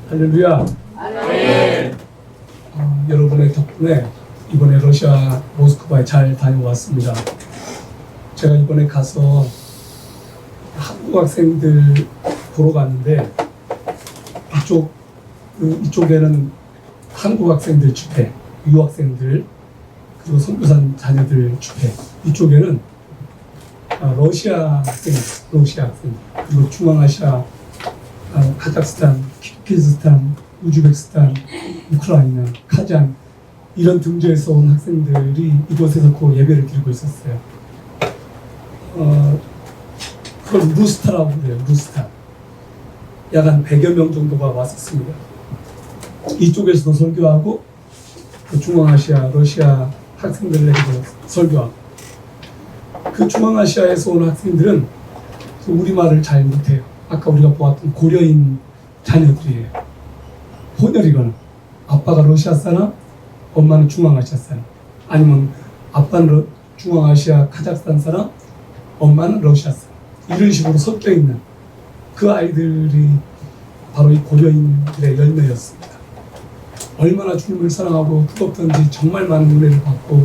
할렐루야. 아멘. 여러분의 덕분에 이번에 러시아 모스크바에 잘 다녀왔습니다. 제가 이번에 가서 한국 학생들 보러 갔는데 이쪽에는 한국 학생들 집회, 유학생들, 그리고 선교사 자녀들 집회, 이쪽에는 러시아 학생, 그리고 중앙아시아, 카자흐스탄, 키르기즈스탄, 우즈베키스탄, 우크라이나, 카잔 이런 등지에서 온 학생들이 이곳에서 그 예배를 드리고 있었어요. 그걸 루스타라고 그래요. 루스타. 약 한 100여 명 정도가 왔었습니다. 이쪽에서도 설교하고 중앙아시아, 러시아 학생들에게도 설교하고, 그 중앙아시아에서 온 학생들은 우리말을 잘 못해요. 아까 우리가 보았던 고려인 자녀들이에요. 혼혈이거나 아빠가 러시아 사람, 엄마는 중앙아시아 사람, 아니면 아빠는 중앙아시아 카자흐스탄 사람, 엄마는 러시아 사람, 이런 식으로 섞여 있는 그 아이들이 바로 이 고려인들의 열매였습니다. 얼마나 주님을 사랑하고 뜨겁던지 정말 많은 은혜를 받고,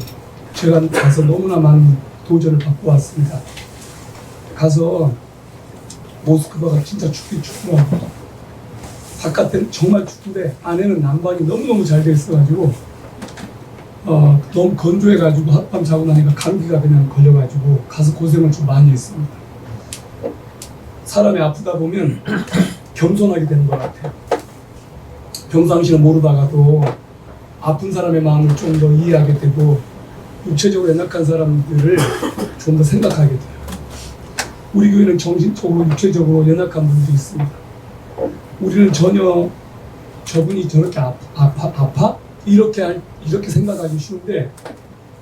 제가 가서 너무나 많은 도전을 받고 왔습니다. 가서 모스크바가 진짜 춥긴 춥더라고요. 바깥에는 정말 춥은데 안에는 난방이 너무너무 잘 돼 있어가지고 너무 건조해가지고 하룻밤 자고 나니까 감기가 그냥 걸려가지고 가서 고생을 좀 많이 했습니다. 사람이 아프다 보면 겸손하게 되는 것 같아요. 평상시는 모르다가도 아픈 사람의 마음을 좀 더 이해하게 되고, 육체적으로 연약한 사람들을 좀 더 생각하게 돼요. 우리 교회는 정신적으로, 육체적으로 연약한 분들이 있습니다. 우리는 전혀 저분이 저렇게 아파? 이렇게 생각하기 쉬운데,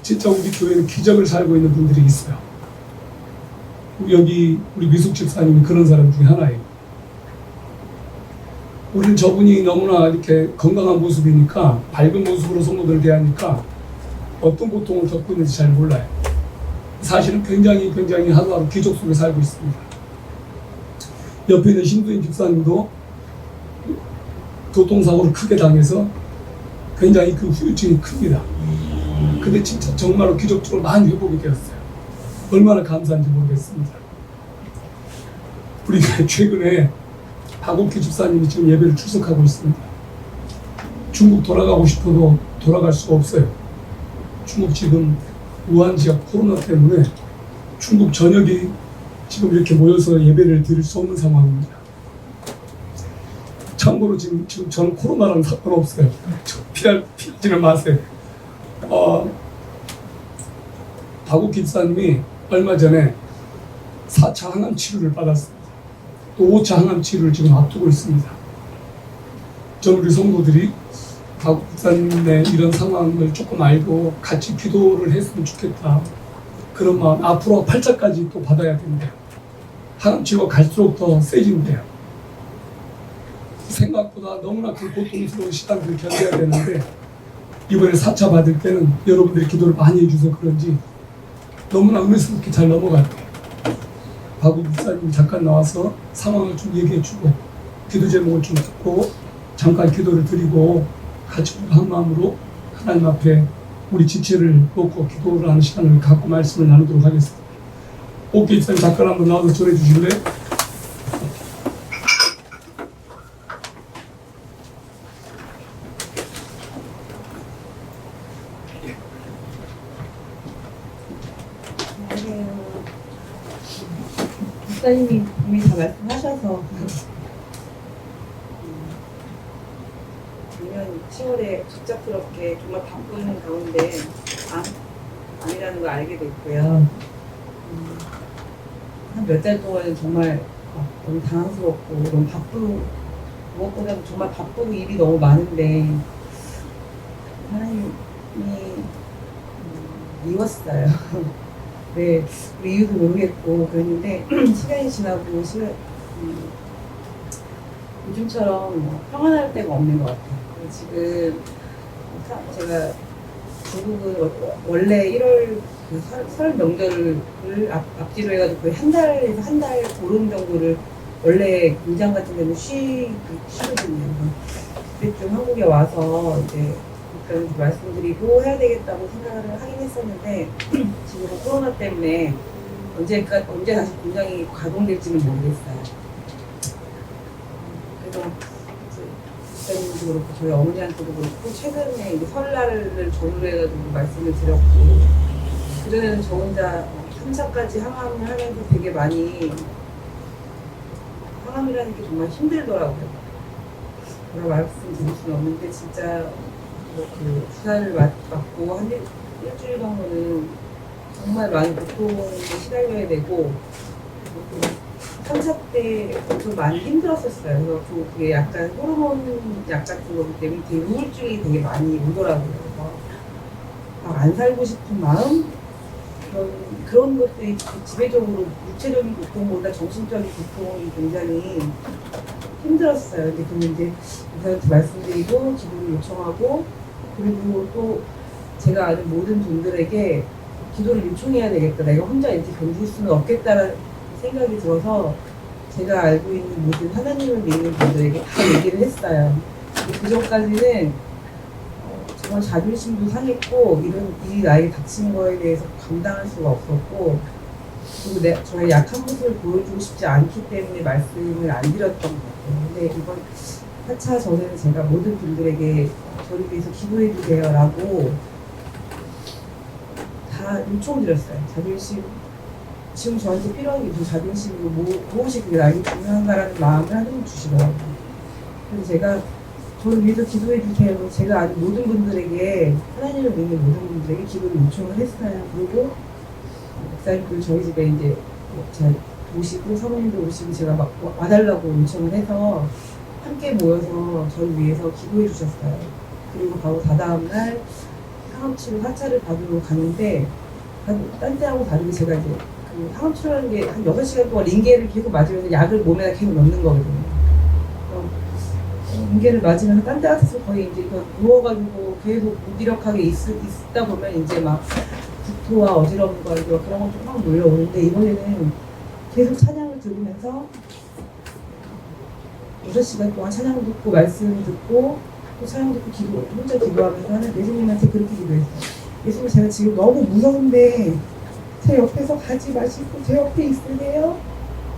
진짜 우리 교회는 기적을 살고 있는 분들이 있어요. 여기 우리 미숙 집사님이 그런 사람 중에 하나예요. 우리는 저분이 너무나 이렇게 건강한 모습이니까, 밝은 모습으로 성도들을 대하니까 어떤 고통을 겪고 있는지 잘 몰라요. 사실은 굉장히 하루하루 기적 속에 살고 있습니다. 옆에 있는 신도인 집사님도 교통사고를 크게 당해서 굉장히 그 후유증이 큽니다. 근데 진짜 정말로 기적적으로 많이 회복이 되었어요. 얼마나 감사한지 모르겠습니다. 우리가 최근에 박옥기 집사님이 지금 예배를 출석하고 있습니다. 중국 돌아가고 싶어도 돌아갈 수가 없어요. 중국 지금 우한 지역 코로나 때문에 중국 전역이 지금 이렇게 모여서 예배를 드릴 수 없는 상황입니다. 참고로 지금 저는 코로나랑 상관없어요. 피하지는 마세요. 박옥기 집사님이 얼마 전에 4차 항암 치료를 받았습니다. 또 5차 항암 치료를 지금 앞두고 있습니다. 저는 우리 성도들이 박옥기 집사님의 이런 상황을 조금 알고 같이 기도를 했으면 좋겠다, 그런 마음. 앞으로 8차까지 또 받아야 된대요. 항암 치료가 갈수록 더 세진대요. 생각보다 너무나 그 고통스러운 시간들을 견뎌야 되는데, 이번에 4차 받을 때는 여러분들이 기도를 많이 해주셔서 그런지 너무나 은혜스럽게 잘 넘어갔대요. 박우 목사님이 잠깐 나와서 상황을 좀 얘기해주고, 기도 제목을 좀 듣고 잠깐 기도를 드리고, 같이 한 마음으로 하나님 앞에 우리 지체를 놓고 기도를 하는 시간을 갖고 말씀을 나누도록 하겠습니다. 옥기 목사님 잠깐 한번 나와서 전해 주실래요? 목사님이 이미 다 말씀하셔서 작년 10월에 갑작스럽게 정말 바쁜 가운데 암이라는 걸 알게 됐고요. 한 몇 달 동안은 정말 너무 당황스럽고 너무 무엇보다 정말 바쁘고 일이 너무 많은데 하나님이 미웠어요. 네, 그 이유도 모르겠고 그랬는데 시간이 지나고 요즘처럼 평안할 때가 없는 것 같아요. 지금 제가 중국은 원래 1월 설 명절을 앞뒤로 해가지고 거의 한 달에서 한 달 보름 정도를 원래 공장 같은 데는 쉬거든요. 그때 좀 한국에 와서 이제 그런 말씀드리고 해야 되겠다고 생각을 하긴 했었는데 지금 코로나 때문에 언제 다시 공장이 가동될지는 모르겠어요. 그래서 집사님도 그렇고 저희 어머니한테도 그렇고 최근에 이제 설날을 전후로 해가지고 말씀을 드렸고 그전에는 저 혼자 3차까지 항암을 하면서 되게 많이 항암이라는 게 정말 힘들더라고요. 뭐라 말씀드릴 수는 없는데 진짜 그 주사를 맞고 한 일주일 정도는 정말 많이 고통에 시달려야 되고 3차 때 좀 많이 힘들었었어요. 그래서 그게 약간 호르몬 약 같은 거기 때문에 되게 우울증이 되게 많이 오더라고요. 그래서 막 안 살고 싶은 마음 그런 것들이 지배적으로 육체적인 고통보다 정신적인 고통이 굉장히 힘들었어요. 근데 그걸 이제 의사한테 말씀드리고 기도를 요청하고 그리고 또 제가 아는 모든 분들에게 기도를 요청해야 되겠다. 내가 혼자 이렇게 견딜 수는 없겠다라는 생각이 들어서 제가 알고 있는 모든 하나님을 믿는 분들에게 다 얘기를 했어요. 그 전까지는 정말 자존심도 상했고 이런 일이 나에게 닥친 거에 대해서 감당할 수가 없었고 그리고 저의 약한 모습을 보여주고 싶지 않기 때문에 말씀을 안 드렸던 것 같아요. 근데 이번 4차 전에는 제가 모든 분들에게 저를 위해서 기도해 주세요 라고 다 요청드렸어요. 자존심 지금 저한테 필요한 게 무슨 자존심이고 무엇이 그게 나에게 중요한가라는 마음을 하나님 주시더라고요. 그래서 제가 저를 위해서 기도해 주세요. 제가 아는 모든 분들에게 하나님을 믿는 모든 분들에게 기도를 요청을 했어요. 그리고 목사님들 저희 집에 이제 잘 오시고 사모님도 오시고 제가 막 와달라고 요청을 해서 함께 모여서 저를 위해서 기도해 주셨어요. 그리고 바로 다다음날 항암치료 4차를 받으러 가는데 딴 때하고 다르게 제가 이제 그 항암치료라는 게 한 6시간 동안 링게를 계속 맞으면서 약을 몸에다 계속 넣는 거거든요. 링게를 맞으면서 딴 데 같아서 거의 이제 누워가지고 계속 무기력하게 있다 보면 이제 막 구토와 어지러움과 이제 그런 것좀 막 몰려오는데 이번에는 계속 찬양을 들으면서 6시간 동안 찬양 듣고 말씀 듣고 또 찬양 듣고 혼자 기도하면서 하는 예수님한테 그렇게 기도했어요. 예수님 제가 지금 너무 무서운데 제 옆에서 가지 마시고 제 옆에 있으세요.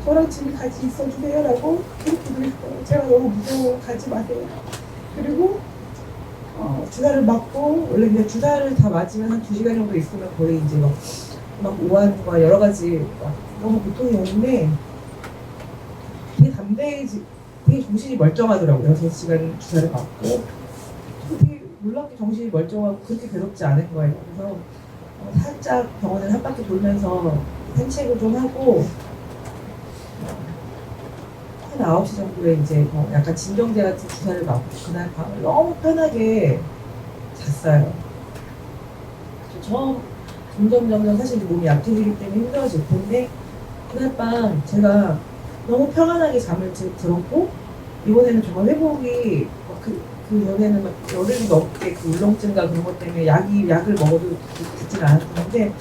저랑 지금 같이 있어주세요 라고 그렇게 기도했어요. 제가 너무 무서워 가지 마세요. 그리고 주사를 맞고 원래 그냥 주사를 다 맞으면 한 2시간 정도 있으면 거의 이제 막 오한과 여러 가지 너무 고통이 오는데 되게 정신이 멀쩡하더라고요. 6시간 주사를 맞고 되게 놀랍게 정신이 멀쩡하고 그렇게 괴롭지 않은 거예요. 그래서 살짝 병원을 한 바퀴 돌면서 산책을 좀 하고 한 9시 정도에 이제 약간 진정제 같은 주사를 맞고 그날 밤을 너무 편하게 잤어요. 점점 사실 몸이 약해지기 때문에 힘들어질 텐데 그날 밤 제가 너무 평안하게 잠을 들었고 이번에는 정말 회복이 그 전에는 막 열흘이 넘게 그 울렁증과 그런 것 때문에 약을 먹어도 듣지는 않았었는데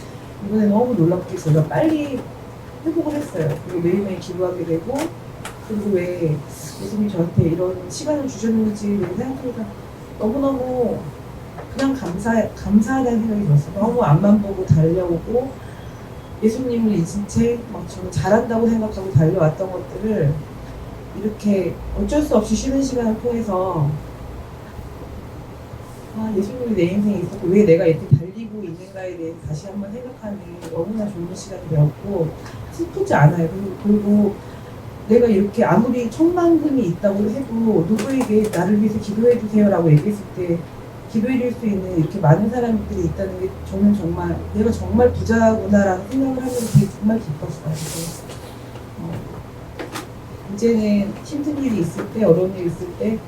이번에 너무 놀랍게 제가 빨리 회복을 했어요. 그리고 매일매일 기도하게 되고 그리고 왜 예수님이 저한테 이런 시간을 주셨는지 생각하니까 너무너무 그냥 감사하다는 생각이 들었어요. 너무 앞만 보고 달려오고 예수님을 잊은 채 막 저는 잘한다고 생각하고 달려왔던 것들을 이렇게 어쩔 수 없이 쉬는 시간을 통해서 예수님이 내 인생에 있었고 왜 내가 이렇게 달리고 있는가에 대해서 다시 한번 생각하는 너무나 좋은 시간이 되었고 슬프지 않아요. 그리고 내가 이렇게 아무리 천만금이 있다고 해도 누구에게 나를 위해서 기도해 주세요라고 얘기했을 때 기도해 줄 수 있는 이렇게 많은 사람들이 있다는 게 저는 정말 내가 정말 부자구나라는 생각을 하면서 되게 정말 기뻤어요. 그래서 이제는 힘든 일이 있을 때 어려운 일이 있을 때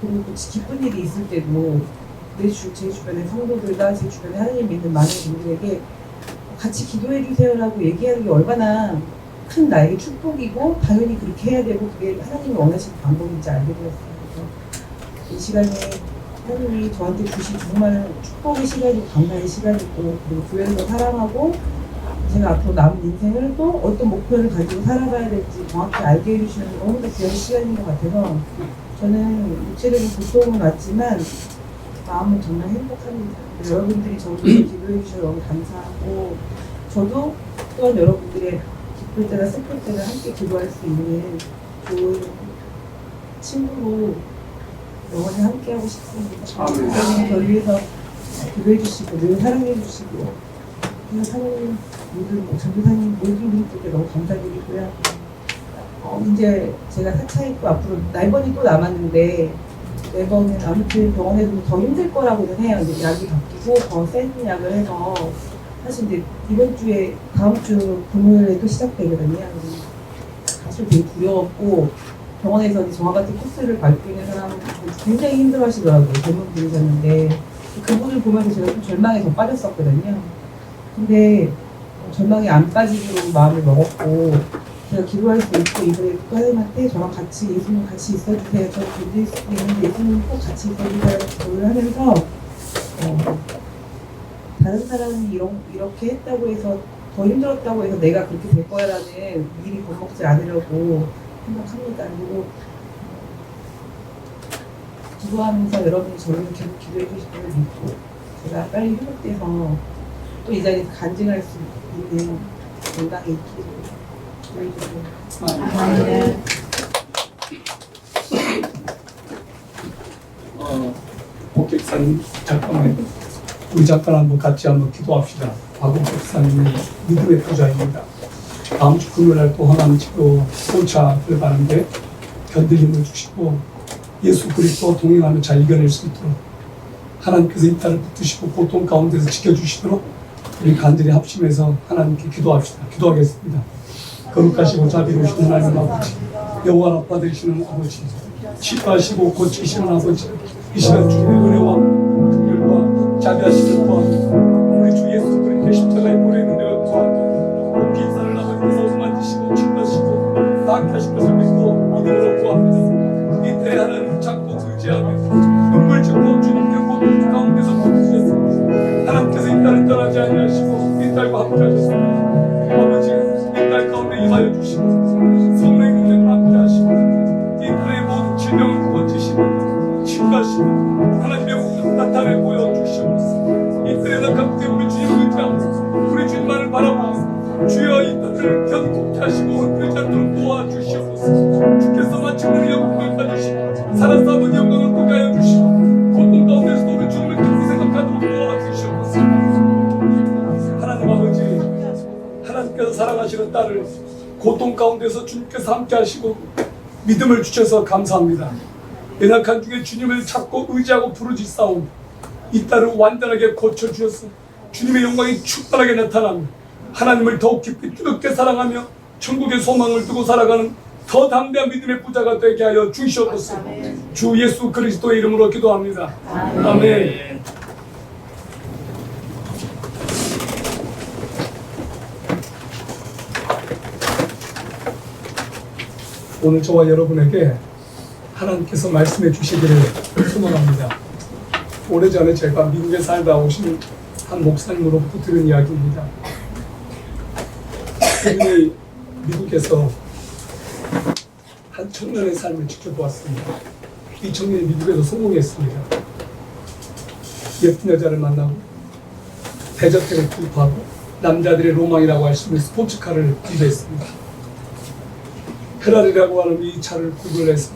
그리고 기쁜 일이 있을 때도 제 주변의 성도들과 제 주변에 하나님 믿는 많은 분들에게 같이 기도해 주세요라고 얘기하는 게 얼마나 큰 나에게 축복이고 당연히 그렇게 해야 되고 그게 하나님이 원하시는 방법인지 알게 되었어요. 그래서 이 시간에 하나님이 저한테 주신 정말 축복의 시간이고 감사의 시간이고 그리고 교회도 사랑하고 제가 앞으로 남은 인생을 또 어떤 목표를 가지고 살아가야 될지 정확히 알게 해주시는 게 너무 귀한 시간인 것 같아서 저는 육체적인 고통은 왔지만 마음은 정말 행복합니다. 여러분들이 저를 기도해 주셔서 너무 감사하고 저도 또한 여러분들의 기쁠 때나 슬플 때나 함께 기도할 수 있는 좋은 친구로 영원히 함께하고 싶습니다. 여러분이 저를 위해서 기도해 주시고 늘 사랑해 주시고 사모님 모든 전도사님 모든 분들께 너무 감사드리고요. 이제 제가 4차 있고 앞으로 4번이 또 남았는데 4번은 아무튼 병원에서 더 힘들 거라고는 해요. 이제 약이 바뀌고 더 센 약을 해서 사실 이제 이번 주에 다음 주 금요일에 또 시작되거든요. 사실 되게 두려웠고 병원에서 이제 저와 같은 코스를 밟고 있는 사람은 굉장히 힘들어하시더라고요. 젊은 분이셨는데 그분을 보면서 제가 좀 절망에 더 빠졌었거든요. 근데 절망에 안 빠지기로 마음을 먹었고 제가 기도할 수 있고 이번에 국가장님한테 저랑 같이 예수님 같이 있어주세요. 저 견딜 수 있는데 예수님 꼭 같이 있어주세요. 기도를 하면서 다른 사람이 이렇게 했다고 해서 더 힘들었다고 해서 내가 그렇게 될 거야라는 미리 겁먹지 않으려고 생각합니다. 그리고 기도하면서 여러분이 저를 계속 기도해 주실 걸 믿고 제가 빨리 회복돼서 또 이 자리에서 간증할 수 있는 건강이 있기를 기도해 주세요. 목격사님 잠깐만 우리 잠깐 한번 같이 한번 기도합시다. 박옥 목사님이 믿음의 부자입니다. 다음 주 금요일날 또 하나님 집으로 혼차 들어가는데 견딜 힘을 주시고 예수 그리스도와 동행하며 잘 이겨낼 수 있도록 하나님께서 이 딸을 붙드시고 고통 가운데서 지켜주시도록 우리 간절히 합심해서 하나님께 기도합시다. 기도하겠습니다. 거룩하시고 자비로우신 하나님 아버지, 영원한 아빠 되시는 아버지, 치료하시고 고치시는 아버지, 이 시간 주님의 은혜와 긍휼과 자비하시는 또한 우리 주 예수 그리스도의 십자가에 보내는 내가 또한 빈산을 아버지께서 만지시고 치료하시고 낫게 하실 것을 믿고 믿음으로 구합니다. 이때 하나님 잡고 의지하며 눈물 짓고 주님께 고통 가운데서 부르셨습니다. 하나님께서 이 딸을 떠나지 아니하시고 이 딸과 함께 하셨습니다. 아버지 이 딸 가운데 임하여 주시고 성령의 능력을 함께 하시고 이 딸의 모든 질병을 고치시고 치유하시고 하나님의 모든 나타내 보여주시옵소서. 이 딸의 가운데 우리 주님을 의지하고 우리 주님만을 바라보고 주여 이 딸을 견고케 하시고 흔들지 않도록 도와주시옵소서. 주께서 마침내 영광을 받으시고 살아서 아버지 영광을 보게 하여 주시고 고통 가운데서도 우리 주님을 깊이 생각하도록 도와주시옵소서. 하나님 아버지 하나님께서 사랑하시는 딸을 고통 가운데서 주님께서 함께 하시고 믿음을 주셔서 감사합니다. 연약한 중에 주님을 찾고 의지하고 부르짖사오니 이 딸을 완전하게 고쳐주셔서 주님의 영광이 충만하게 나타나며 하나님을 더욱 깊이 뜨겁게 사랑하며 천국의 소망을 두고 살아가는 더 담대한 믿음의 부자가 되게 하여 주시옵소서. 주 예수 그리스도의 이름으로 기도합니다. 아멘. 오늘 저와 여러분에게 하나님께서 말씀해 주시기를 소망합니다. 오래전에 제가 미국에 살다 오신 한 목사님으로부터 들은 이야기입니다. 그분이 미국에서 한 청년의 삶을 지켜보았습니다. 이 청년이 미국에서 성공했습니다. 예쁜 여자를 만나고 대저택을 구입하고 남자들의 로망이라고 할 수 있는 스포츠카를 구입했습니다. 페라리라고 하는 이 차를 구글해서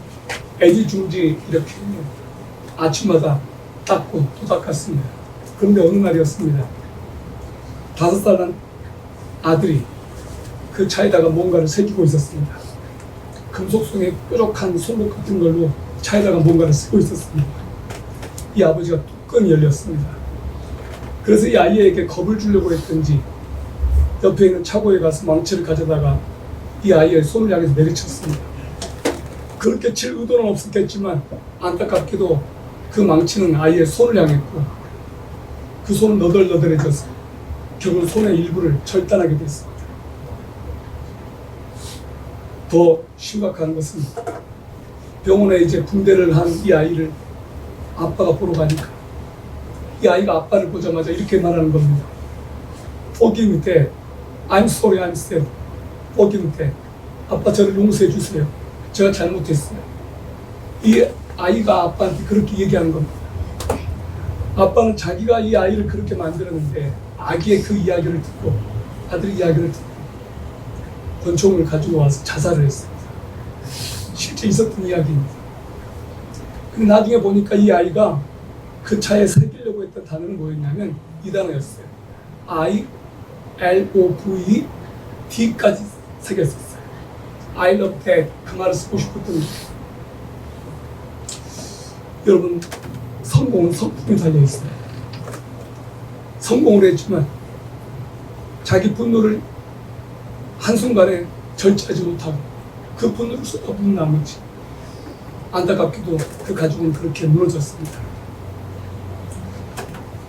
애지중지 이렇게 아침마다 닦고 또 닦았습니다. 그런데 어느 날이었습니다. 5살 난 아들이 그 차에다가 뭔가를 새기고 있었습니다. 금속성의 뾰족한 손목 같은 걸로 차에다가 뭔가를 쓰고 있었습니다. 이 아버지가 뚜껑이 열렸습니다. 그래서 이 아이에게 겁을 주려고 했던지 옆에 있는 차고에 가서 망치를 가져다가 이 아이의 손을 향해서 내리쳤습니다. 그렇게 칠 의도는 없었겠지만 안타깝게도 그 망치는 아이의 손을 향했고 그 손은 너덜너덜해져서 결국 손의 일부를 절단하게 됐습니다. 더 심각한 것은 병원에 이제 분대를 한 이 아이를 아빠가 보러 가니까 이 아이가 아빠를 보자마자 이렇게 말하는 겁니다. Forgive me, Dad. I'm sorry, I'm sad. forgive me. 아빠 저를 용서해 주세요. 제가 잘못했어요. 이 아이가 아빠한테 그렇게 얘기한 겁니다. 아빠는 자기가 이 아이를 그렇게 만들었는데 아기의 그 이야기를 듣고 아들 이야기를 듣고 권총을 가지고 와서 자살을 했습니다. 실제 있었던 이야기입니다. 근데 나중에 보니까 이 아이가 그 차에 새기려고 했던 단어는 뭐였냐면 이 단어였어요. I, L, O, V, D까지 새겼었어요. I love dad. 그 말을 쓰고 싶었던 거예요. 여러분, 성공은 성품에 달려있어요. 성공을 했지만 자기 분노를 한순간에 절제하지 못하고 그 분노를 쏟아부은 나머지 안타깝게도 그 가족은 그렇게 무너졌습니다.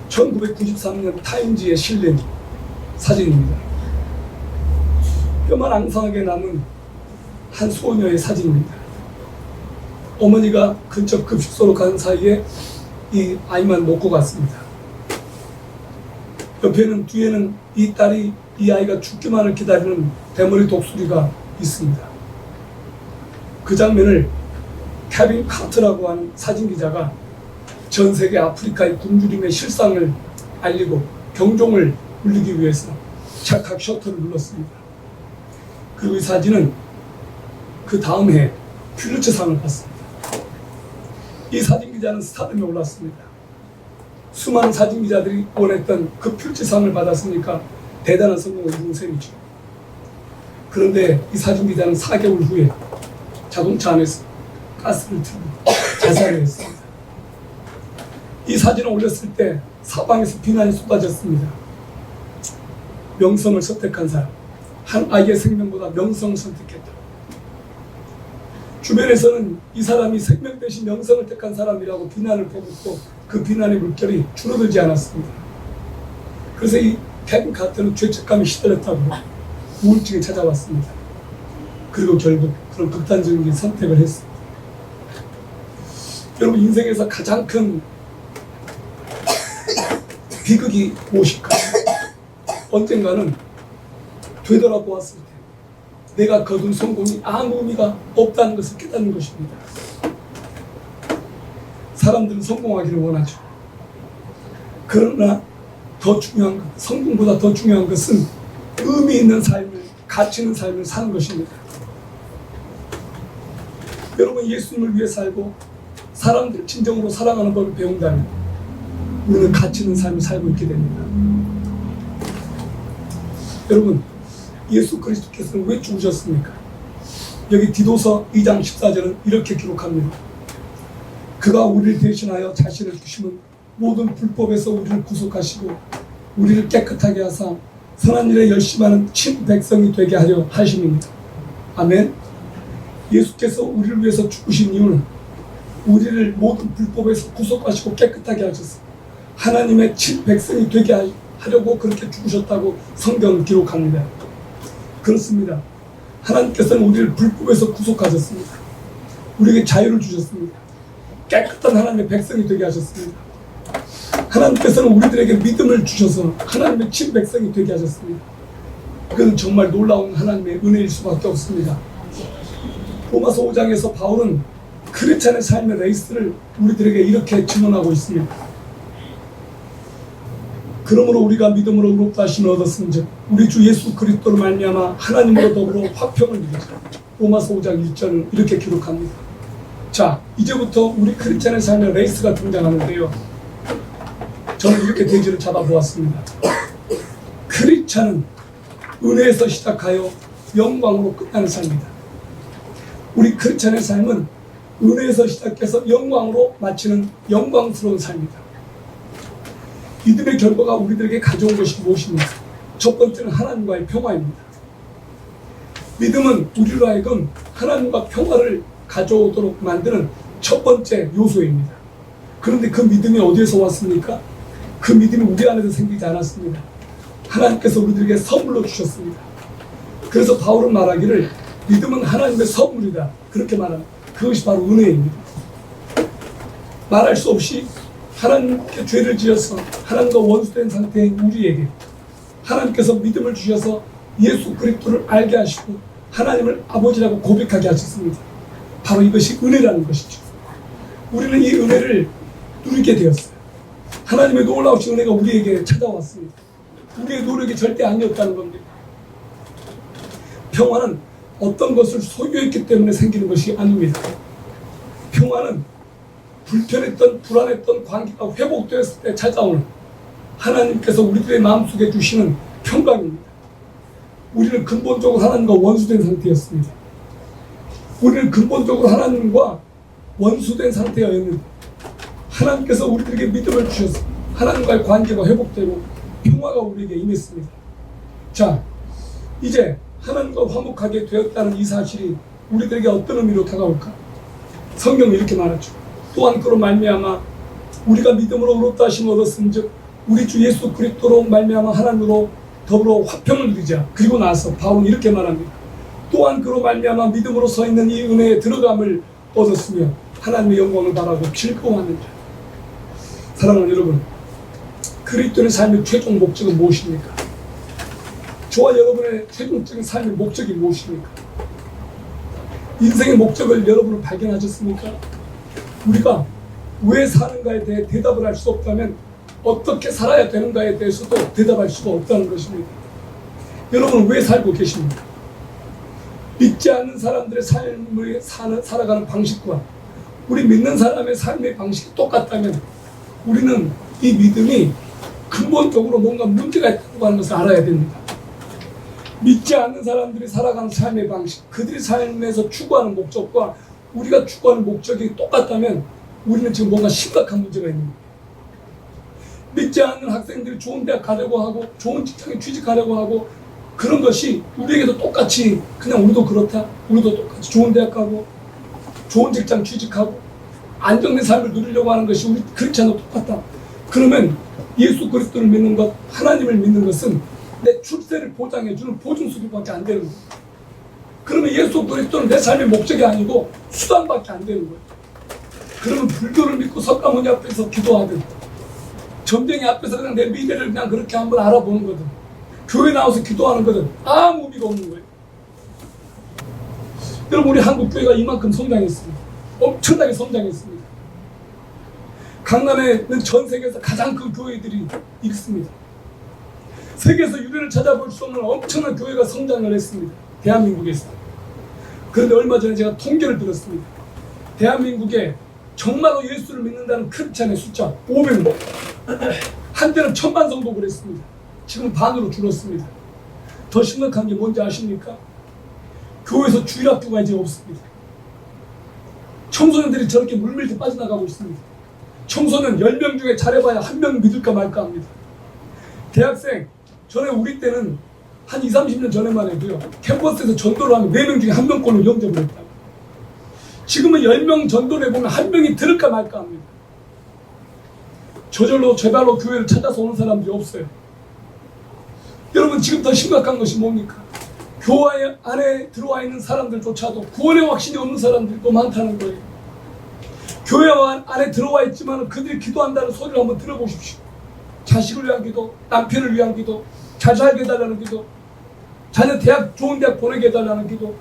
1993년 타임지에 실린 사진입니다. 뼈만 앙상하게 남은 한 소녀의 사진입니다. 어머니가 근처 급식소로 가는 사이에 이 아이만 놓고 갔습니다. 옆에는 뒤에는 이 딸이 이 아이가 죽기만을 기다리는 대머리 독수리가 있습니다. 그 장면을 케빈 카트라고 하는 사진기자가 전 세계 아프리카의 굶주림의 실상을 알리고 경종을 울리기 위해서 찰칵 셔터를 눌렀습니다. 그리고 이 사진은 그 다음 해 퓰리처상을 받습니다. 이 사진기자는 스타덤에 올랐습니다. 수많은 사진기자들이 원했던 그 퓰리처상을 받았으니까 대단한 성공을 이룬 셈이죠. 그런데 이 사진기자는 4개월 후에 자동차 안에서 가스를 틀고 자살을 했습니다. 이 사진을 올렸을 때 사방에서 비난이 쏟아졌습니다. 명성을 선택한 사람, 한 아이의 생명보다 명성을 선택했다. 주변에서는 이 사람이 생명 대신 명성을 택한 사람이라고 비난을 퍼붓고 그 비난의 물결이 줄어들지 않았습니다. 그래서 이 케빈 카트는 죄책감에 시달렸다고 우울증이 찾아왔습니다. 그리고 결국 그런 극단적인 선택을 했습니다. 여러분, 인생에서 가장 큰 비극이 무엇일까? 언젠가는 되돌아보았을 때 내가 거둔 성공이 아무 의미가 없다는 것을 깨닫는 것입니다. 사람들은 성공하기를 원하죠. 그러나 더 중요한 것, 성공보다 더 중요한 것은 의미 있는 삶을, 가치 있는 삶을 사는 것입니다. 여러분, 예수님을 위해 살고 사람들 진정으로 사랑하는 법을 배운다면 우리는 가치 있는 삶을 살고 있게 됩니다. 여러분, 예수 그리스도께서는 왜 죽으셨습니까? 여기 디도서 2장 14절은 이렇게 기록합니다. 그가 우리를 대신하여 자신을 주심은 모든 불법에서 우리를 구속하시고 우리를 깨끗하게 하사 선한 일에 열심하는 친 백성이 되게 하려 하심입니다. 아멘. 예수께서 우리를 위해서 죽으신 이유는 우리를 모든 불법에서 구속하시고 깨끗하게 하셨습니다. 하나님의 친 백성이 되게 하려고 그렇게 죽으셨다고 성경은 기록합니다. 그렇습니다. 하나님께서는 우리를 불법에서 구속하셨습니다. 우리에게 자유를 주셨습니다. 깨끗한 하나님의 백성이 되게 하셨습니다. 하나님께서는 우리들에게 믿음을 주셔서 하나님의 친 백성이 되게 하셨습니다. 그것은 정말 놀라운 하나님의 은혜일 수밖에 없습니다. 로마서 5장에서 바울은 크리스찬의 삶의 레이스를 우리들에게 이렇게 증언하고 있습니다. 그러므로 우리가 믿음으로 의롭다 하심을 얻었은즉 우리 주 예수 그리스도로 말미암아 하나님으로 더불어 화평을 이루자. 로마서 5장 1절은 이렇게 기록합니다. 자, 이제부터 우리 크리스찬의 삶의 레이스가 등장하는데요. 저는 이렇게 대지를 잡아보았습니다. 크리스찬은 은혜에서 시작하여 영광으로 끝나는 삶이다. 우리 크리스찬의 삶은 은혜에서 시작해서 영광으로 마치는 영광스러운 삶이다. 믿음의 결과가 우리들에게 가져온 것이 무엇입니까? 첫 번째는 하나님과의 평화입니다. 믿음은 우리로 하여금 하나님과 평화를 가져오도록 만드는 첫 번째 요소입니다. 그런데 그 믿음이 어디에서 왔습니까? 그 믿음이 우리 안에서 생기지 않았습니다. 하나님께서 우리들에게 선물로 주셨습니다. 그래서 바울은 말하기를 믿음은 하나님의 선물이다. 그렇게 말합니다. 그것이 바로 은혜입니다. 말할 수 없이 하나님께 죄를 지어서 하나님과 원수된 상태인 우리에게 하나님께서 믿음을 주셔서 예수 그리스도를 알게 하시고 하나님을 아버지라고 고백하게 하셨습니다. 바로 이것이 은혜라는 것이죠. 우리는 이 은혜를 누리게 되었어요. 하나님의 놀라우신 은혜가 우리에게 찾아왔습니다. 우리의 노력이 절대 아니었다는 겁니다. 평화는 어떤 것을 소유했기 때문에 생기는 것이 아닙니다. 평화는 불편했던 불안했던 관계가 회복되었을 때 찾아오는 하나님께서 우리들의 마음속에 주시는 평강입니다. 우리는 근본적으로 하나님과 원수된 상태였습니다. 우리는 근본적으로 하나님과 원수된 상태였는데 하나님께서 우리들에게 믿음을 주셔서 하나님과의 관계가 회복되고 평화가 우리에게 임했습니다. 자, 이제 하나님과 화목하게 되었다는 이 사실이 우리들에게 어떤 의미로 다가올까? 성경은 이렇게 말하죠. 또한 그로 말미암아 우리가 믿음으로 의롭다 하심을 얻었은즉 우리 주 예수 그리스도로 말미암아 하나님으로 더불어 화평을 누리자. 그리고 나서 바울은 이렇게 말합니다. 또한 그로 말미암아 믿음으로 서 있는 이 은혜에 들어감을 얻었으며 하나님의 영광을 바라고 즐거워하는 자. 사랑하는 여러분, 그리스도의 삶의 최종 목적은 무엇입니까? 저와 여러분의 최종적인 삶의 목적이 무엇입니까? 인생의 목적을 여러분은 발견하셨습니까? 우리가 왜 사는가에 대해 대답을 할 수 없다면 어떻게 살아야 되는가에 대해서도 대답할 수가 없다는 것입니다. 여러분은 왜 살고 계십니까? 믿지 않는 사람들의 삶을 살아가는 방식과 우리 믿는 사람의 삶의 방식이 똑같다면 우리는 이 믿음이 근본적으로 뭔가 문제가 있다고 하는 것을 알아야 됩니다. 믿지 않는 사람들이 살아가는 삶의 방식, 그들의 삶에서 추구하는 목적과 우리가 추구하는 목적이 똑같다면 우리는 지금 뭔가 심각한 문제가 있는 거예요. 믿지 않는 학생들이 좋은 대학 가려고 하고 좋은 직장에 취직하려고 하고 그런 것이 우리에게도 똑같이 그냥 우리도 그렇다. 우리도 똑같이 좋은 대학 가고 좋은 직장 취직하고 안정된 삶을 누리려고 하는 것이 우리 그렇지 않아도 똑같다. 그러면 예수 그리스도를 믿는 것, 하나님을 믿는 것은 내 출세를 보장해주는 보증수준밖에 안 되는 거예요. 그러면 예수 그리스도는 내 삶의 목적이 아니고 수단밖에 안 되는 거예요. 그러면 불교를 믿고 석가모니 앞에서 기도하든 점쟁이 앞에서 그냥 내 미래를 그냥 그렇게 한번 알아보는 거든 교회 나와서 기도하는 거든 아무 의미가 없는 거예요. 여러분, 우리 한국 교회가 이만큼 성장했습니다. 엄청나게 성장했습니다. 강남에는 전 세계에서 가장 큰 교회들이 있습니다. 세계에서 유래를 찾아볼 수 없는 엄청난 교회가 성장을 했습니다. 대한민국에서. 그런데 얼마 전에 제가 통계를 들었습니다. 대한민국에 정말로 예수를 믿는다는 크리스찬의 숫자 500명. 한때는 1000만 성도를 했습니다. 지금 반으로 줄었습니다. 더 심각한 게 뭔지 아십니까? 교회에서 주일학교가 이제 없습니다. 청소년들이 저렇게 물밀듯 빠져나가고 있습니다. 청소년 10명 중에 잘해봐야 1명 믿을까 말까 합니다. 대학생, 전에 우리 때는 한 20, 30년 전에만 해도요, 캠퍼스에서 전도를 하면 4명 중에 1명꼴로 영접을 했다고. 지금은 10명 전도를 해보면 1명이 들을까 말까 합니다. 저절로 제발로 교회를 찾아서 오는 사람들이 없어요. 여러분, 지금 더 심각한 것이 뭡니까? 교회 안에 들어와 있는 사람들조차도 구원의 확신이 없는 사람들이 또 많다는 거예요. 교회 안에 들어와 있지만 그들이 기도한다는 소리를 한번 들어보십시오. 자식을 위한 기도, 남편을 위한 기도, 잘 살게 해달라는 기도, 자녀 좋은 대학 보내게 해달라는 기도.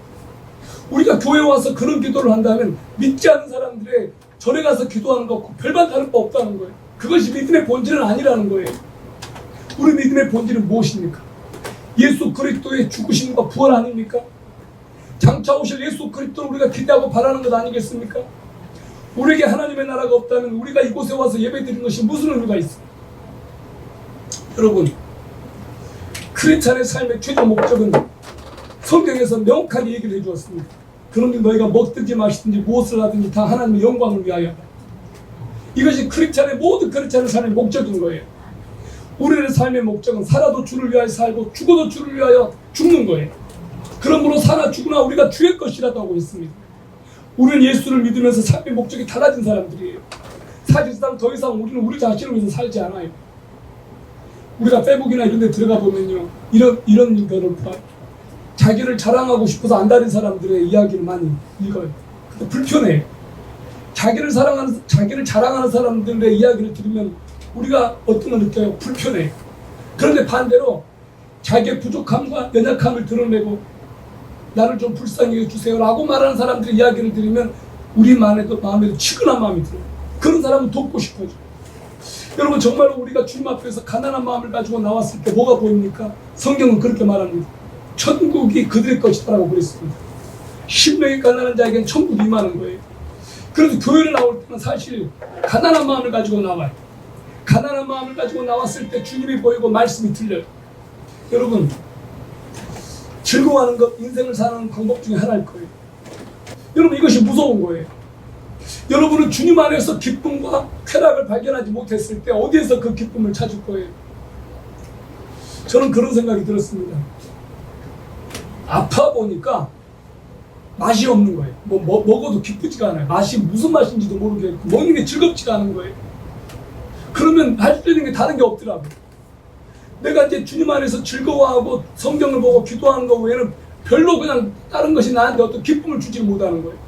우리가 교회에 와서 그런 기도를 한다면 믿지 않는 사람들의 절에 가서 기도하는 것과 별반 다를 바 없다는 거예요. 그것이 믿음의 본질은 아니라는 거예요. 우리 믿음의 본질은 무엇입니까? 예수 그리스도의 죽으심과 부활 아닙니까? 장차 오실 예수 그리스도를 우리가 기대하고 바라는 것 아니겠습니까? 우리에게 하나님의 나라가 없다면 우리가 이곳에 와서 예배드리는 것이 무슨 의미가 있습니까? 여러분, 크리스찬의 삶의 최종 목적은 성경에서 명확하게 얘기를 해주었습니다. 그런데 너희가 먹든지 마시든지 무엇을 하든지 다 하나님의 영광을 위하여. 이것이 모든 크리스찬의 삶의 목적인 거예요. 우리의 삶의 목적은 살아도 주를 위하여 살고 죽어도 주를 위하여 죽는 거예요. 그러므로 사나 죽으나 우리가 주의 것이라고 하고 있습니다. 우리는 예수를 믿으면서 삶의 목적이 달라진 사람들이에요. 사실상 더 이상 우리는 우리 자신을 위해서 살지 않아요. 우리가 페북이나 이런 데 들어가 보면요, 이런 거를 봐요. 자기를 자랑하고 싶어서 안다른 사람들의 이야기를 많이 읽어요. 근데 불편해요. 자기를 자랑하는 사람들의 이야기를 들으면 우리가 어떤 걸 느껴요? 불편해요. 그런데 반대로 자기의 부족함과 연약함을 드러내고 나를 좀 불쌍히 해주세요 라고 말하는 사람들의 이야기를 들으면 우리 마음에도 치근한 마음이 들어요. 그런 사람은 돕고 싶어져. 여러분, 정말로 우리가 주님 앞에서 가난한 마음을 가지고 나왔을 때 뭐가 보입니까? 성경은 그렇게 말합니다. 천국이 그들의 것이다라고 그랬습니다. 심령이 가난한 자에게는 천국이 임하는 거예요. 그래서 교회를 나올 때는 사실 가난한 마음을 가지고 나와요. 가난한 마음을 가지고 나왔을 때 주님이 보이고 말씀이 들려요. 여러분, 즐거워하는 것, 인생을 사는 방법 중에 하나일 거예요. 여러분, 이것이 무서운 거예요. 여러분은 주님 안에서 기쁨과 쾌락을 발견하지 못했을 때 어디에서 그 기쁨을 찾을 거예요? 저는 그런 생각이 들었습니다. 아파 보니까 맛이 없는 거예요. 먹어도 기쁘지가 않아요. 맛이 무슨 맛인지도 모르겠고 먹는 게 즐겁지가 않은 거예요. 그러면 할 수 있는 게 다른 게 없더라고요. 내가 이제 주님 안에서 즐거워하고 성경을 보고 기도하는 거 외에는 별로 그냥 다른 것이 나한테 어떤 기쁨을 주지 못하는 거예요.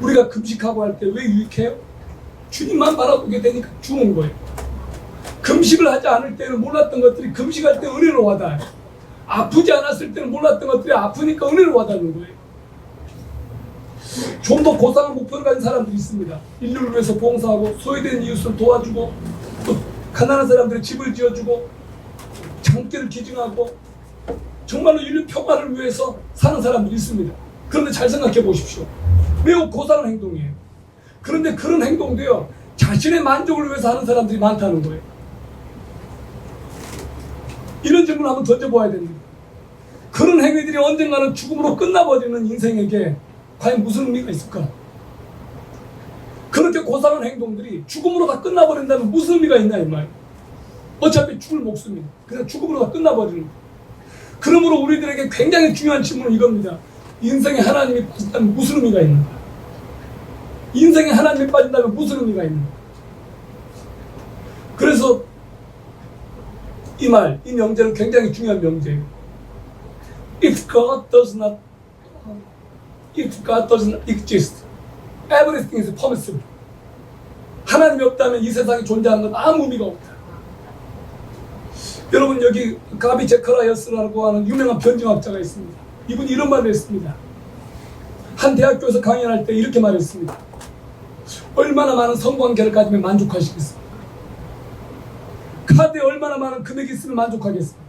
우리가 금식하고 할 때 왜 유익해요? 주님만 바라보게 되니까 좋은 거예요. 금식을 하지 않을 때는 몰랐던 것들이 금식할 때 은혜로 와닿아요. 아프지 않았을 때는 몰랐던 것들이 아프니까 은혜로 와닿는 거예요. 좀 더 고상한 목표를 가진 사람들이 있습니다. 인류를 위해서 봉사하고 소외된 이웃을 도와주고 또 가난한 사람들의 집을 지어주고 장기를 기증하고 정말로 인류 평화를 위해서 사는 사람들이 있습니다. 그런데 잘 생각해 보십시오. 매우 고상한 행동이에요. 그런데 그런 행동도요, 자신의 만족을 위해서 하는 사람들이 많다는 거예요. 이런 질문을 한번 던져봐야 됩니다. 그런 행위들이 언젠가는 죽음으로 끝나버리는 인생에게 과연 무슨 의미가 있을까? 그렇게 고상한 행동들이 죽음으로 다 끝나버린다면 무슨 의미가 있나 이 말이에요. 어차피 죽을 목숨입니다. 그냥 죽음으로 다 끝나버리는 거예요. 그러므로 우리들에게 굉장히 중요한 질문은 이겁니다. 인생에 하나님이 빠진다면 무슨 의미가 있는가? 인생에 하나님이 빠진다면 무슨 의미가 있는가? 그래서 이 명제는 굉장히 중요한 명제예요. If God does not exist, everything is permissible. 하나님이 없다면 이 세상에 존재하는 건 아무 의미가 없다. 여러분, 여기 가비 제커라이어스라고 하는 유명한 변증학자가 있습니다. 이분이 이런 말을 했습니다. 한 대학교에서 강연할 때 이렇게 말했습니다. 얼마나 많은 성관계를 가지면 만족하시겠습니까? 카드에 얼마나 많은 금액이 있으면 만족하겠습니까?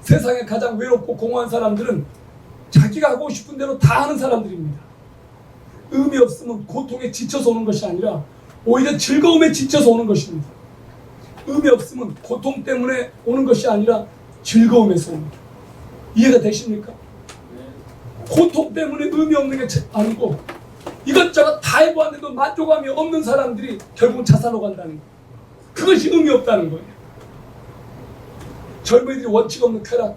세상에 가장 외롭고 공허한 사람들은 자기가 하고 싶은 대로 다 하는 사람들입니다. 의미 없으면 고통에 지쳐서 오는 것이 아니라 오히려 즐거움에 지쳐서 오는 것입니다. 의미 없으면 고통 때문에 오는 것이 아니라 즐거움에서 옵니다. 이해가 되십니까? 고통 때문에 의미 없는 게 아니고 이것저것 다 해보았는데도 만족감이 없는 사람들이 결국은 자살로 간다는 거예요. 그것이 의미 없다는 거예요. 젊은이들이 원칙 없는 쾌락,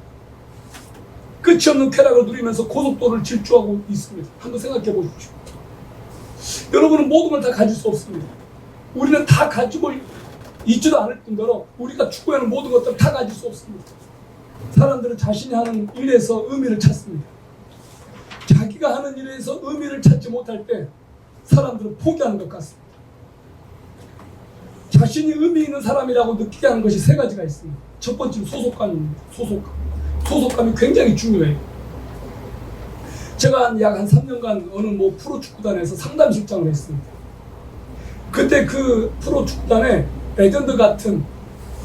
끝이 없는 쾌락을 누리면서 고속도로를 질주하고 있습니다. 한번 생각해 보십시오. 여러분은 모든 걸 다 가질 수 없습니다. 우리는 다 가지고 있지도 않을 뿐더러 우리가 추구하는 모든 것들을 다 가질 수 없습니다. 사람들은 자신이 하는 일에서 의미를 찾습니다. 자기가 하는 일에서 의미를 찾지 못할 때 사람들은 포기하는 것 같습니다. 자신이 의미 있는 사람이라고 느끼게 하는 것이 세 가지가 있습니다. 첫 번째는 소속감입니다. 소속감이 굉장히 중요해요. 제가 약 한 3년간 어느 프로축구단에서 상담실장을 했습니다. 그때 그 프로축구단에 레전드 같은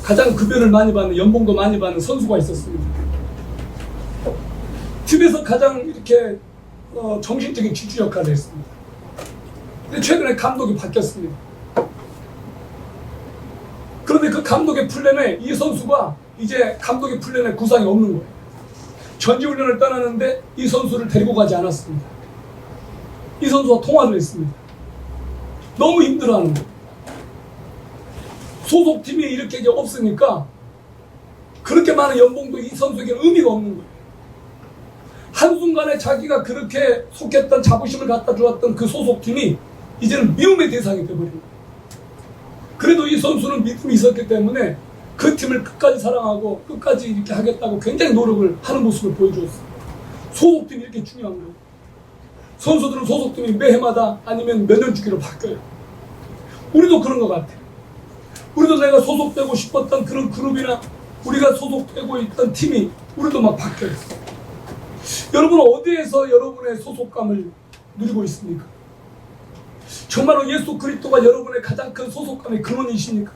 가장 급여를 많이 받는, 연봉도 많이 받는 선수가 있었습니다. 팀에서 가장 이렇게 정신적인 지주 역할을 했습니다. 근데 최근에 감독이 바뀌었습니다. 그런데 그 감독의 플랜에 이 선수가 이제 감독의 플랜에 구상이 없는 거예요. 전지훈련을 떠나는데 이 선수를 데리고 가지 않았습니다. 이 선수와 통화를 했습니다. 너무 힘들어하는 거예요. 소속팀이 이렇게 이제 없으니까 그렇게 많은 연봉도 이 선수에게는 의미가 없는 거예요. 한순간에 자기가 그렇게 속했던 자부심을 갖다 주었던 그 소속팀이 이제는 미움의 대상이 되어버린 거예요. 그래도 이 선수는 믿음이 있었기 때문에 그 팀을 끝까지 사랑하고 끝까지 이렇게 하겠다고 굉장히 노력을 하는 모습을 보여주었어요. 소속팀이 이렇게 중요한 거예요. 선수들은 소속팀이 매해마다 아니면 몇 년 주기로 바뀌어요. 우리도 그런 것 같아요. 우리도 내가 소속되고 싶었던 그런 그룹이나 우리가 소속되고 있던 팀이 우리도 막 바뀌어요. 여러분은 어디에서 여러분의 소속감을 누리고 있습니까? 정말로 예수 그리스도가 여러분의 가장 큰 소속감의 근원이십니까?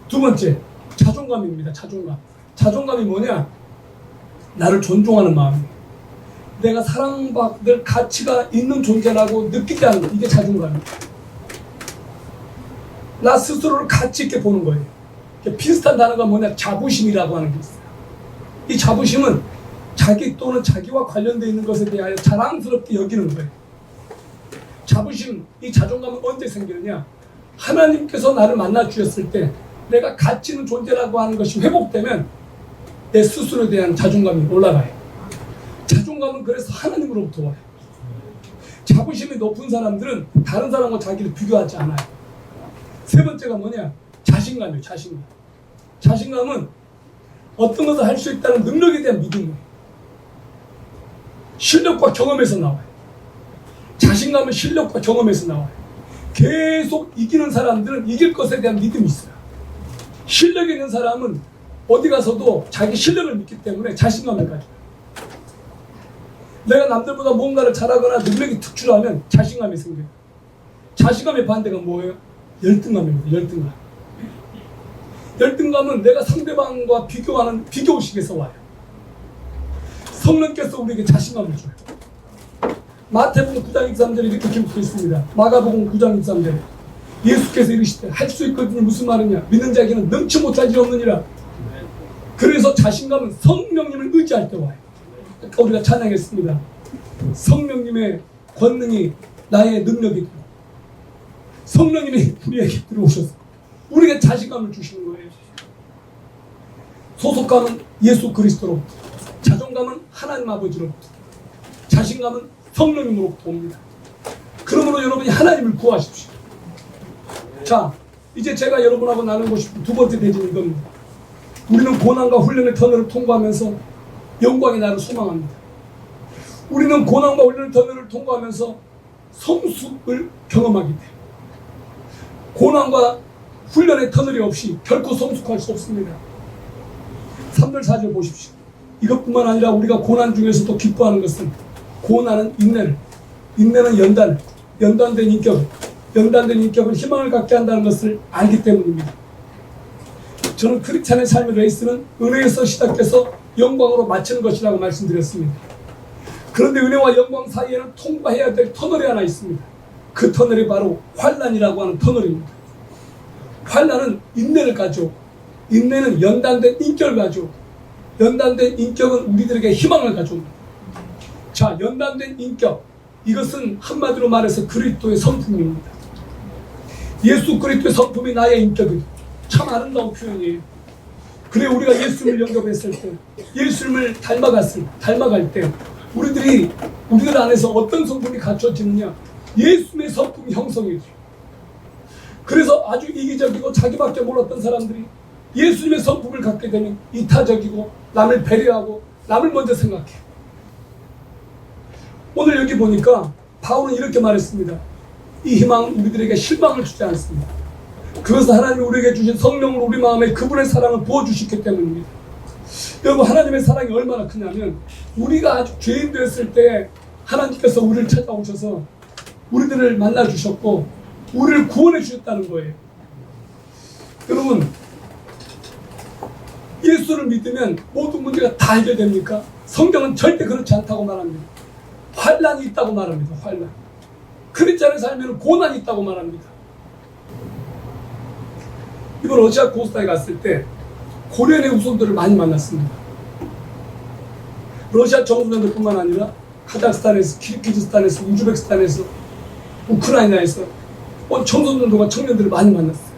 두 번째, 자존감입니다. 자존감. 자존감이 뭐냐? 나를 존중하는 마음이에요. 내가 사랑받을 가치가 있는 존재라고 느끼지 않는 것, 이게 자존감이에요. 나 스스로를 가치 있게 보는 거예요. 비슷한 단어가 뭐냐? 자부심이라고 하는 게 있어요. 이 자부심은 자기 또는 자기와 관련되어 있는 것에 대하여 자랑스럽게 여기는 거예요. 자부심, 이 자존감은 언제 생기느냐? 하나님께서 나를 만나 주셨을 때 내가 가치 있는 존재라고 하는 것이 회복되면 내 스스로에 대한 자존감이 올라가요. 자존감은 그래서 하나님으로부터 와요. 자부심이 높은 사람들은 다른 사람과 자기를 비교하지 않아요. 세 번째가 뭐냐? 자신감이에요. 자신감. 자신감은 어떤 것을 할 수 있다는 능력에 대한 믿음이에요. 실력과 경험에서 나와요. 자신감은 실력과 경험에서 나와요. 계속 이기는 사람들은 이길 것에 대한 믿음이 있어요. 실력 있는 사람은 어디 가서도 자기 실력을 믿기 때문에 자신감을 가져요. 내가 남들보다 뭔가를 잘하거나 능력이 특출하면 자신감이 생겨요. 자신감의 반대가 뭐예요? 열등감입니다. 열등감. 열등감은 내가 상대방과 비교하는 비교의식에서 와요. 성령께서 우리에게 자신감을 줘요. 마태복음 9장 23절에 이렇게 기록되어 있습니다. 마가복음 9장 23절에 예수께서 이르시되 할 수 있거든요. 무슨 말이냐? 믿는 자에게는 능치 못할 일 없느니라. 그래서 자신감은 성령님을 의지할 때 와요. 아까 우리가 찬양했습니다. 성령님의 권능이 나의 능력이 되고 성령님이 우리에게 들어오셔서 우리에게 자신감을 주시는 거예요. 소속감은 예수 그리스도로부터, 자존감은 하나님 아버지로부터, 자신감은 성령님으로부터 옵니다. 그러므로 여러분이 하나님을 구하십시오. 자, 이제 제가 여러분하고 나누고 싶은 두 번째 대진은 이겁니다. 우리는 고난과 훈련의 터널을 통과하면서 영광의 날을 소망합니다. 우리는 고난과 훈련의 터널을 통과하면서 성숙을 경험하기 때문에 고난과 훈련의 터널이 없이 결코 성숙할 수 없습니다. 3절 4절 보십시오. 이것뿐만 아니라 우리가 고난 중에서도 기뻐하는 것은 고난은 인내를, 인내는 연단을, 연단된 인격은 희망을 갖게 한다는 것을 알기 때문입니다. 저는 크리스찬의 삶의 레이스는 은혜에서 시작해서 영광으로 마치는 것이라고 말씀드렸습니다. 그런데 은혜와 영광 사이에는 통과해야 될 터널이 하나 있습니다. 그 터널이 바로 환난이라고 하는 터널입니다. 환난은 인내를 가져, 인내는 연단된 인격을 가져, 연단된 인격은 우리들에게 희망을 가져옵니다. 자, 연단된 인격, 이것은 한마디로 말해서 그리스도의 성품입니다. 예수 그리스도의 성품이 나의 인격이다. 참 아름다운 표현이에요. 그래, 우리가 예수님을 영접했을 때, 예수님을 닮아갈 때 우리들 안에서 어떤 성품이 갖춰지느냐? 예수님의 성품이 형성이 돼요. 그래서 아주 이기적이고 자기밖에 몰랐던 사람들이 예수님의 성품을 갖게 되면 이타적이고 남을 배려하고 남을 먼저 생각해. 오늘 여기 보니까 바울은 이렇게 말했습니다. 이 희망은 우리들에게 실망을 주지 않습니다. 그것은 하나님이 우리에게 주신 성령을 우리 마음에 그분의 사랑을 부어주셨기 때문입니다. 여러분, 하나님의 사랑이 얼마나 크냐면 우리가 아주 죄인 되었을 때 하나님께서 우리를 찾아오셔서 우리들을 만나주셨고 우리를 구원해 주셨다는 거예요. 여러분, 예수를 믿으면 모든 문제가 다 해결됩니까? 성경은 절대 그렇지 않다고 말합니다. 환난이 있다고 말합니다. 환난. 크리스찬의 삶에는 고난이 있다고 말합니다. 이번 러시아 고스타에 갔을 때 고려인의 후손들을 많이 만났습니다. 러시아 청소년들뿐만 아니라 카자흐스탄에서, 키르기즈스탄에서, 우즈베키스탄에서, 우크라이나에서 청소년들과 청년들을 많이 만났어요.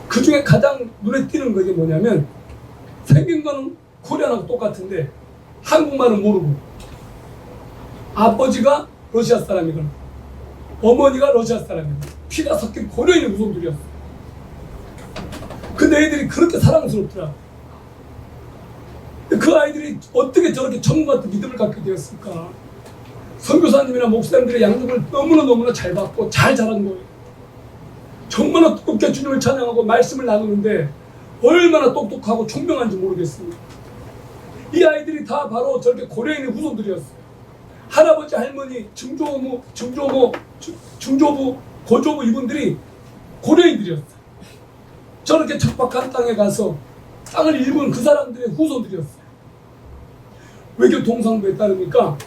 그 중에 가장 눈에 띄는 것이 뭐냐면 생긴 거는 코리아랑 똑같은데 한국말은 모르고 아버지가 러시아 사람이거나 어머니가 러시아 사람이거나 피가 섞인 고려인의 후손들이었어요. 근데 애들이 그렇게 사랑스럽더라. 그 아이들이 어떻게 저렇게 천국 같은 믿음을 갖게 되었을까? 선교사님이나 목사님들의 양육을 너무나 잘 받고 잘 자란 거예요. 정말로 뜨겁게 주님을 찬양하고 말씀을 나누는데 얼마나 똑똑하고 총명한지 모르겠습니다. 이 아이들이 다 바로 저렇게 고려인의 후손들이었어요. 할아버지, 할머니, 증조부, 고조부 이분들이 고려인들이었어요. 저렇게 척박한 땅에 가서 땅을 일군 그 사람들의 후손들이었어요. 외교 동상부에 따르니까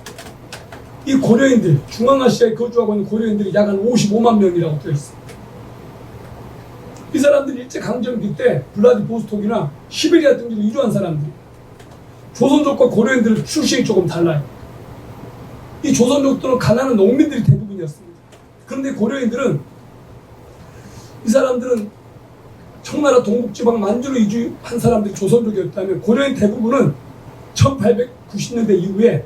이 고려인들, 중앙아시아에 거주하고 있는 고려인들이 약 한 55만 명이라고 되어 있습니다. 이 사람들이 일제강점기 때 블라디보스톡이나 시베리아 등지로 이주한 사람들, 조선족과 고려인들 출신이 조금 달라요. 이 조선족들은 가난한 농민들이 대부분이었습니다. 그런데 고려인들은, 이 사람들은 청나라 동북지방 만주로 이주한 사람들이 조선족이었다면 고려인 대부분은 1890년대 이후에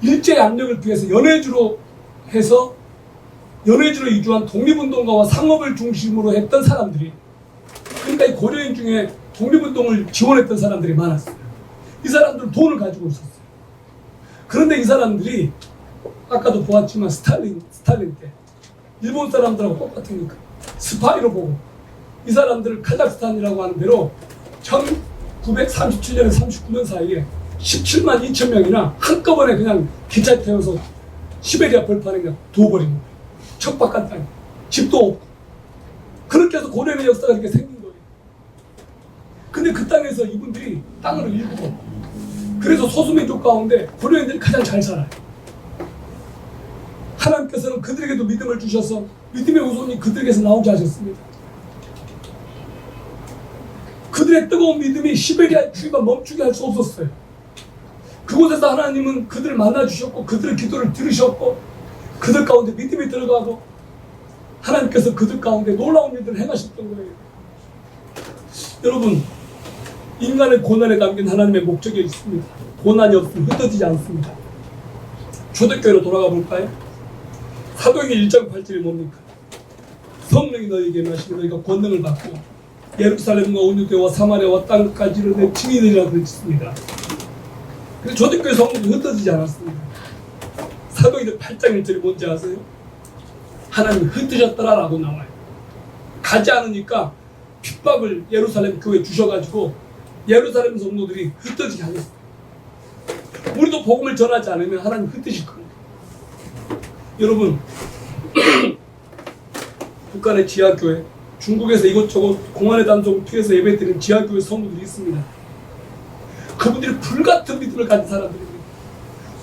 일제의 압력을 피해서 연해주로 이주한 독립운동가와 상업을 중심으로 했던 사람들이, 그러니까 이 고려인 중에 독립운동을 지원했던 사람들이 많았어요. 이 사람들은 돈을 가지고 있었어요. 그런데 이 사람들이 아까도 보았지만 스탈린 때 일본 사람들하고 똑같으니까 스파이로 보고 이 사람들을 카자흐스탄이라고 하는 대로 1937년에 39년 사이에 17만 2천 명이나 한꺼번에 그냥 기차에 태워서 시베리아 벌판에 그냥 두어버린 거예요. 척박한 땅에 집도 없고. 그렇게 해서 고려인의 역사가 이렇게 생긴 거예요. 근데 그 땅에서 이분들이 땅을 일구고, 그래서 소수민족 가운데 고려인들이 가장 잘 살아요. 하나님께서는 그들에게도 믿음을 주셔서 믿음의 후손이 그들에게서 나오게 하셨습니다. 그들의 뜨거운 믿음이 시베리아의 추위가 멈추게 할 수 없었어요. 그곳에서 하나님은 그들을 만나주셨고, 그들의 기도를 들으셨고, 그들 가운데 믿음이 들어가고, 하나님께서 그들 가운데 놀라운 일들을 행하셨던 거예요. 여러분, 인간의 고난에 담긴 하나님의 목적이 있습니다. 고난이 없으면 흩어지지 않습니다. 초대교회로 돌아가 볼까요? 사도행전 1장 8절이 뭡니까? 성령이 너희에게 임하시고 너희가 권능을 받고 예루살렘과 온 유대와 사마리아와 땅까지 이르러 내 증인이라고 그랬습니다. 근데 초대교회 성도들이 흩어지지 않았습니다. 사도행전 8장 1절이 뭔지 아세요? 하나님이 흩으셨더라라고 나와요. 가지 않으니까 핍박을 예루살렘 교회에 주셔가지고 예루살렘 성도들이 흩어지게 하셨어요. 우리도 복음을 전하지 않으면 하나님 흩으실 겁니다. 여러분, 북한의 지하교회, 중국에서 이것저것 공안의 단속 피해서 예배드리는 지하교회 성도들이 있습니다. 그분들이 불같은 믿음을 가진 사람들입니다.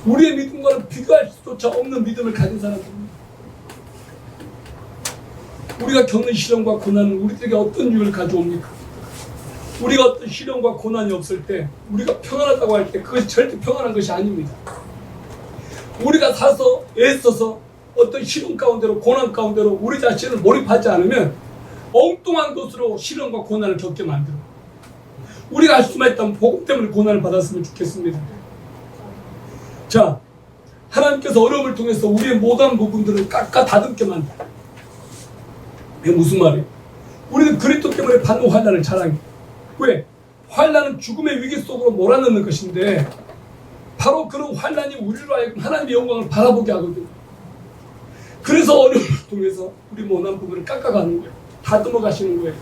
우리의 믿음과는 비교할 수조차 없는 믿음을 가진 사람들입니다. 우리가 겪는 시련과 고난은 우리들에게 어떤 유익을 가져옵니까? 우리가 어떤 시련과 고난이 없을 때, 우리가 평안하다고 할 때 그것이 절대 평안한 것이 아닙니다. 우리가 사서 애써서 어떤 시련 가운데로, 고난 가운데로 우리 자신을 몰입하지 않으면 엉뚱한 것으로 시련과 고난을 겪게 만들어. 우리가 할 수만 있다면 복음 때문에 고난을 받았으면 좋겠습니다. 자, 하나님께서 어려움을 통해서 우리의 못한 부분들을 깎아 다듬게 만들어. 이게 무슨 말이에요? 우리는 그리스도 때문에 받는 환난을 자랑해. 왜? 환난은 죽음의 위기 속으로 몰아넣는 것인데, 바로 그런 환난이 우리로 하여금 하나님의 영광을 바라보게 하거든요. 그래서 어려움을 통해서 우리 못난 부분을 깎아가는 거예요. 다듬어 가시는 거예요.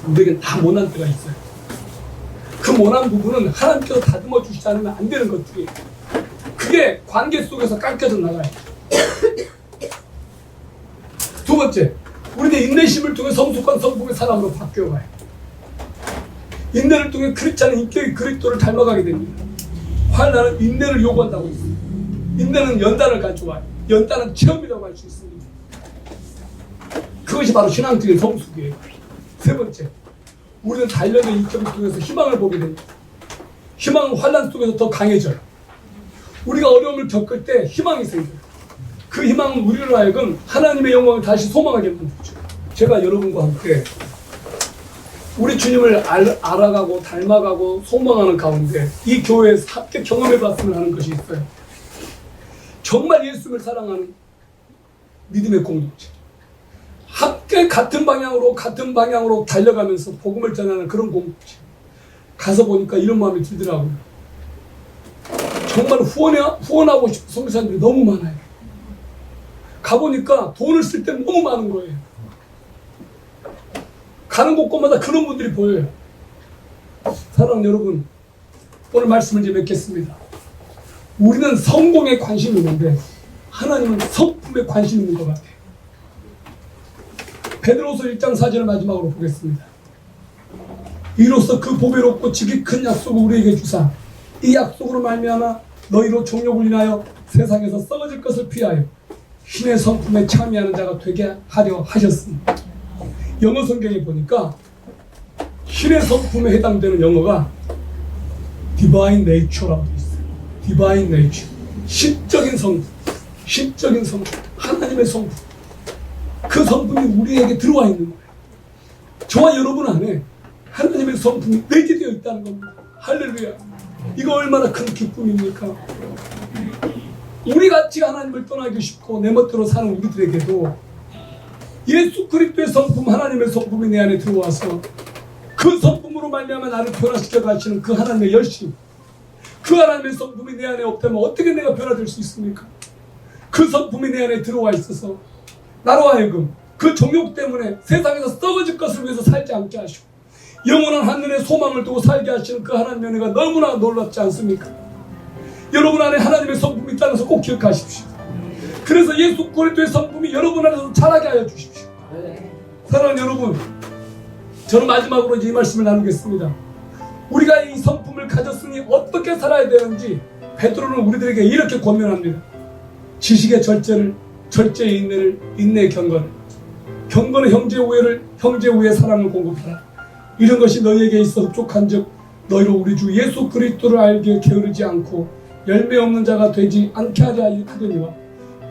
우리에겐 다 못난 때가 있어요. 그 못난 부분은 하나님께서 다듬어 주시지 않으면 안 되는 것들이에요. 그게 관계 속에서 깎여져 나가요. 두 번째, 우리는 인내심을 통해 성숙한 성품의 사람으로 바뀌어가요. 인내를 통해 크리스찬의 인격의 그리스도를 닮아가게 됩니다. 환난은 인내를 요구한다고 했습니다. 인내는 연단을 가져와요. 연단은 체험이라고 할 수 있습니다. 그것이 바로 신앙적인 성숙이에요. 세 번째, 우리는 단련의 인격을 통해서 희망을 보게 됩니다. 희망은 환난 속에서 더 강해져요. 우리가 어려움을 겪을 때 희망이 생겨요. 그 희망은 우리로 하여금 하나님의 영광을 다시 소망하게 만들죠. 제가 여러분과 함께 우리 주님을 알아가고 닮아가고 소망하는 가운데 이 교회에서 함께 경험해봤으면 하는 것이 있어요. 정말 예수를 사랑하는 믿음의 공동체, 함께 같은 방향으로 달려가면서 복음을 전하는 그런 공동체. 가서 보니까 이런 마음이 들더라고요. 정말 후원하고 싶은 선교사님들이 너무 많아요. 가보니까 돈을 쓸 때 너무 많은 거예요. 가는 곳곳마다 그런 분들이 보여요. 사랑하는 여러분, 오늘 말씀을 이제 맺겠습니다. 우리는 성공에 관심이 있는데 하나님은 성품에 관심이 있는 것 같아요. 베드로서 1장 4절을 마지막으로 보겠습니다. 이로써 그 보배롭고 지극히 큰 약속을 우리에게 주사 이 약속으로 말미암아 너희로 정욕을 인하여 세상에서 썩어질 것을 피하여 신의 성품에 참여하는 자가 되게 하려 하셨습니다. 영어 성경에 보니까 신의 성품에 해당되는 영어가 Divine Nature라고 되어 있어요. Divine Nature, 신적인 성품, 신적인 성품, 하나님의 성품. 그 성품이 우리에게 들어와 있는 거예요. 저와 여러분 안에 하나님의 성품이 내재되어 있다는 겁니다. 할렐루야. 이거 얼마나 큰 기쁨입니까? 우리같이 하나님을 떠나기 쉽고 내 멋대로 사는 우리들에게도 예수 그리스도의 성품, 하나님의 성품이 내 안에 들어와서 그 성품으로 말미암아 나를 변화시켜 가시는 그 하나님의 열심, 그 하나님의 성품이 내 안에 없다면 어떻게 내가 변화될 수 있습니까? 그 성품이 내 안에 들어와 있어서 나로 하여금 그 정욕 때문에 세상에서 썩어질 것을 위해서 살지 않게 하시고 영원한 하늘의 소망을 두고 살게 하시는 그 하나님의 은혜가 너무나 놀랍지 않습니까? 여러분 안에 하나님의 성품이 있다는 것을 꼭 기억하십시오. 그래서 예수 그리스도의 성품이 여러분 안에서 자라게 하여 주십시오. 사랑하는 여러분, 저는 마지막으로 이제 이 말씀을 나누겠습니다. 우리가 이 성품을 가졌으니 어떻게 살아야 되는지 베드로는 우리들에게 이렇게 권면합니다. 지식의 절제를, 절제의 인내를, 인내의 경건을, 경건의 형제 우애를, 형제 우애의 사랑을 공급하라. 이런 것이 너희에게 있어 흡족한즉 너희로 우리 주 예수 그리스도를 알게 게으르지 않고 열매 없는 자가 되지 않게 하려니와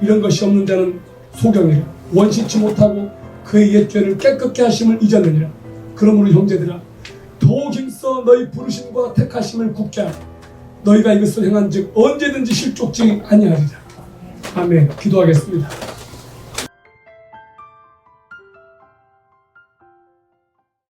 이런 것이 없는 자는 소경이라 원시치 못하고 그의 옛 죄를 깨끗게 하심을 잊었느니라. 그러므로 형제들아 더욱 힘써 너희 부르심과 택하심을 굳게 하라. 너희가 이것을 행한즉 언제든지 실족지 아니하리라. 아멘. 기도하겠습니다.